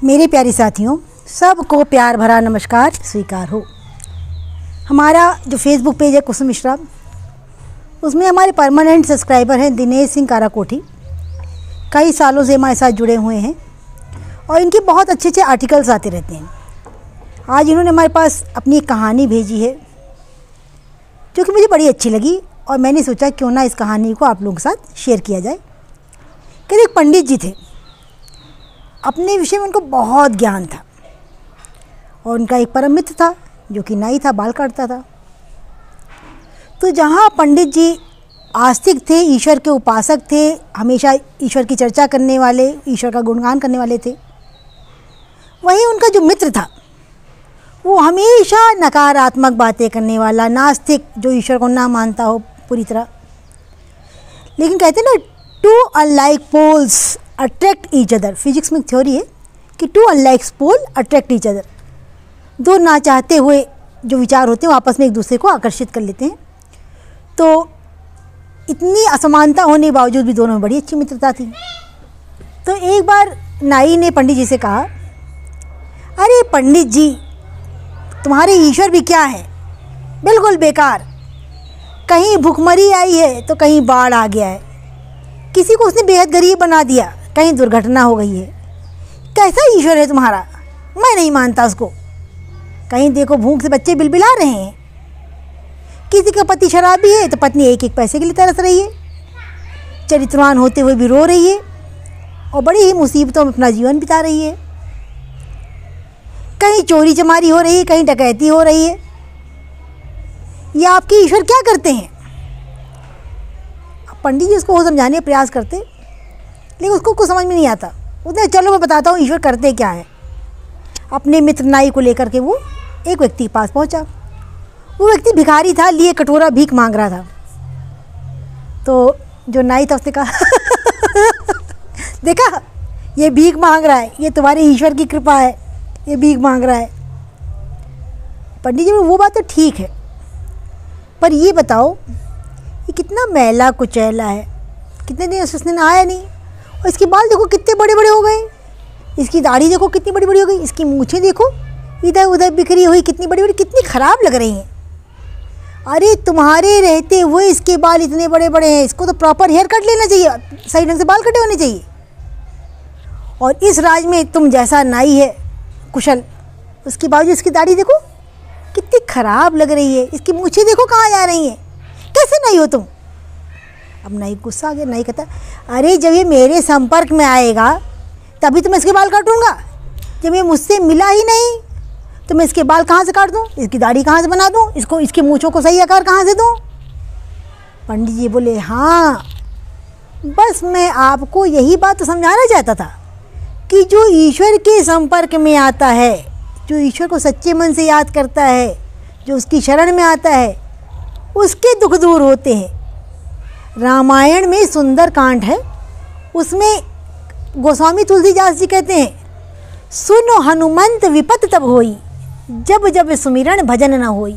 मेरे प्यारे साथियों, सबको प्यार भरा नमस्कार स्वीकार हो। हमारा जो फेसबुक पेज है कुसुम मिश्रा, उसमें हमारे परमानेंट सब्सक्राइबर हैं दिनेश सिंह काराकोठी। कई सालों से हमारे साथ जुड़े हुए हैं और इनके बहुत अच्छे अच्छे आर्टिकल्स आते रहते हैं। आज इन्होंने हमारे पास अपनी एक कहानी भेजी है जो कि मुझे बड़ी अच्छी लगी और मैंने सोचा क्यों ना इस कहानी को आप लोगों के साथ शेयर किया जाए। कि एक पंडित जी थे, अपने विषय में उनको बहुत ज्ञान था और उनका एक परम मित्र था जो कि नाई था, बाल काटता था। तो जहाँ पंडित जी आस्तिक थे, ईश्वर के उपासक थे, हमेशा ईश्वर की चर्चा करने वाले, ईश्वर का गुणगान करने वाले थे, वहीं उनका जो मित्र था वो हमेशा नकारात्मक बातें करने वाला, नास्तिक, जो ईश्वर को ना मानता हो पूरी तरह। लेकिन कहते हैं ना, two unlike poles attract each other. Physics में एक थ्योरी है कि two unlike pole attract each other. दो ना चाहते हुए जो विचार होते हैं वो आपस में एक दूसरे को आकर्षित कर लेते हैं। तो इतनी असमानता होने के बावजूद भी दोनों में बड़ी अच्छी मित्रता थी। तो एक बार नाई ने पंडित जी से कहा, अरे पंडित जी, तुम्हारे ईश्वर भी क्या है, बिल्कुल बेकार। कहीं भुखमरी आई है तो कहीं बाढ़ आ गया है, किसी को उसने बेहद गरीब बना दिया, कहीं दुर्घटना हो गई है। कैसा ईश्वर है तुम्हारा, मैं नहीं मानता उसको। कहीं देखो भूख से बच्चे बिलबिला रहे हैं, किसी का पति शराबी है तो पत्नी एक एक पैसे के लिए तरस रही है, चरित्रवान होते हुए भी रो रही है और बड़ी ही मुसीबतों में अपना जीवन बिता रही है। कहीं चोरी चमारी हो रही है, कहीं डकैती हो रही है। ये आपके ईश्वर क्या करते हैं? पंडित जी उसको समझाने का प्रयास करते, लेकिन उसको कुछ समझ में नहीं आता। उसने चलो मैं बताता हूँ ईश्वर करते क्या है। अपने मित्र नाई को लेकर के वो एक व्यक्ति के पास पहुँचा। वो व्यक्ति भिखारी था, लिए कटोरा भीख मांग रहा था। तो जो नाई था उसने कहा देखा, ये भीख मांग रहा है, ये तुम्हारे ईश्वर की कृपा है, ये भीख मांग रहा है। पंडित जी, वो बात तो ठीक है, पर ये बताओ ये कितना मैला कुचैला है, कितने दिन से उसने नहाया नहीं, और इसके बाल देखो कितने बड़े बड़े हो गए, इसकी दाढ़ी देखो कितनी बड़ी बड़ी हो गई, इसकी मूछें देखो इधर उधर बिखरी हुई, कितनी बड़ी बड़ी, कितनी ख़राब लग रही हैं। अरे तुम्हारे रहते हुए इसके बाल इतने बड़े बड़े हैं, इसको तो प्रॉपर हेयर कट लेना चाहिए, सही ढंग से बाल कटे होने चाहिए। और इस राज में तुम जैसा नाई है कुशल, उसके बावजूद इसकी दाढ़ी देखो कितनी ख़राब लग रही है, इसकी मूछें देखो कहाँ जा रही हैं, कैसे नहीं हो तुम? अब नाई गुस्सा आ गया। नाई कहता, अरे जब ये मेरे संपर्क में आएगा तभी तो मैं इसके बाल काटूंगा, जब ये मुझसे मिला ही नहीं तो मैं इसके बाल कहाँ से काट दूँ, इसकी दाढ़ी कहाँ से बना दूँ, इसको, इसकी मूँछों को सही आकार कहाँ से दूँ? पंडित जी बोले, हाँ बस मैं आपको यही बात तो समझाना चाहता था कि जो ईश्वर के संपर्क में आता है, जो ईश्वर को सच्चे मन से याद करता है, जो उसकी शरण में आता है, उसके दुख दूर होते हैं। रामायण में सुंदर कांड है, उसमें गोस्वामी तुलसीदास जी कहते हैं, सुनो हनुमंत विपत तब होई, जब जब सुमिरन भजन न होई।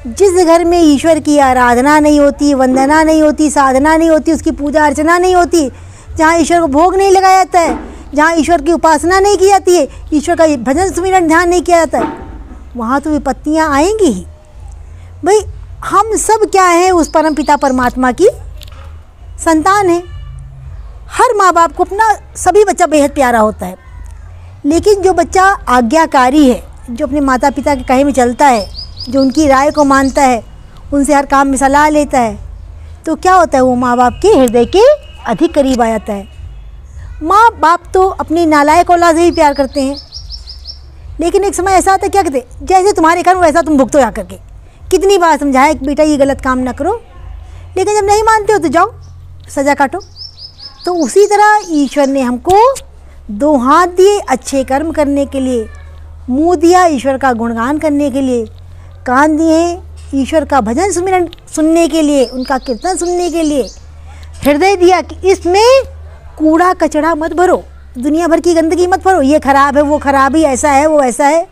जिस घर में ईश्वर की आराधना नहीं होती, वंदना नहीं होती, साधना नहीं होती, उसकी पूजा अर्चना नहीं होती, जहाँ ईश्वर को भोग नहीं लगाया जाता है, जहाँ ईश्वर की उपासना नहीं की जाती है, ईश्वर का भजन सुमिरन ध्यान नहीं किया जाता है, वहाँ तो विपत्तियाँ आएंगी ही। भाई हम सब क्या है, उस परम पिता परमात्मा की संतान है। हर माँ बाप को अपना सभी बच्चा बेहद प्यारा होता है, लेकिन जो बच्चा आज्ञाकारी है, जो अपने माता पिता के कहे में चलता है, जो उनकी राय को मानता है, उनसे हर काम में सलाह लेता है, तो क्या होता है, वो माँ बाप के हृदय के अधिक करीब आ जाता है। माँ बाप तो अपनी नालायक औलाद से भी प्यार करते हैं, लेकिन एक समय ऐसा आता है, क्या कहते, जैसे तुम्हारे कर्म वैसा तुम भुगतो जा करके। कितनी बार समझाया कि बेटा ये गलत काम ना करो, लेकिन जब नहीं मानते हो तो जाओ सज़ा काटो। तो उसी तरह ईश्वर ने हमको दो हाथ दिए अच्छे कर्म करने के लिए, मुंह दिया ईश्वर का गुणगान करने के लिए, कान दिए ईश्वर का भजन सुमिरन सुनने के लिए, उनका कीर्तन सुनने के लिए, हृदय दिया कि इसमें कूड़ा कचरा मत भरो, दुनिया भर की गंदगी मत भरो, ये खराब है, वो खराब ही, ऐसा है, वो ऐसा है।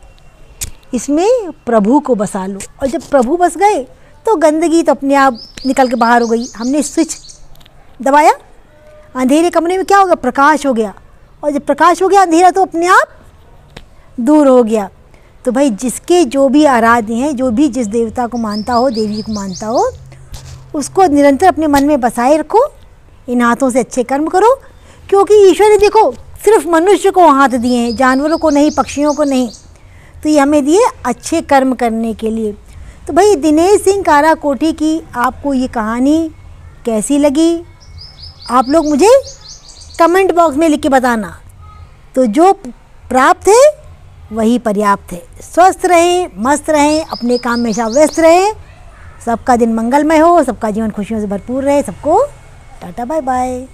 इसमें प्रभु को बसा लो, और जब प्रभु बस गए तो गंदगी तो अपने आप निकल के बाहर हो गई। हमने स्विच दबाया, अंधेरे कमरे में क्या हो गया, प्रकाश हो गया, और जब प्रकाश हो गया अंधेरा तो अपने आप दूर हो गया। तो भाई जिसके जो भी आराध्य हैं, जो भी जिस देवता को मानता हो, देवी को मानता हो, उसको निरंतर अपने मन में बसाए रखो, इन हाथों से अच्छे कर्म करो, क्योंकि ईश्वर ने देखो सिर्फ मनुष्य को हाथ दिए हैं, जानवरों को नहीं, पक्षियों को नहीं, तो ये हमें दिए अच्छे कर्म करने के लिए। तो भाई दिनेश सिंह काराकोटी की आपको ये कहानी कैसी लगी, आप लोग मुझे कमेंट बॉक्स में लिख के बताना। तो जो प्राप्त है वही पर्याप्त है। स्वस्थ रहें, मस्त रहें, अपने काम में हमेशा व्यस्त रहें। सबका दिन मंगलमय हो, सबका जीवन खुशियों से भरपूर रहे। सबको टाटा बाय बाय।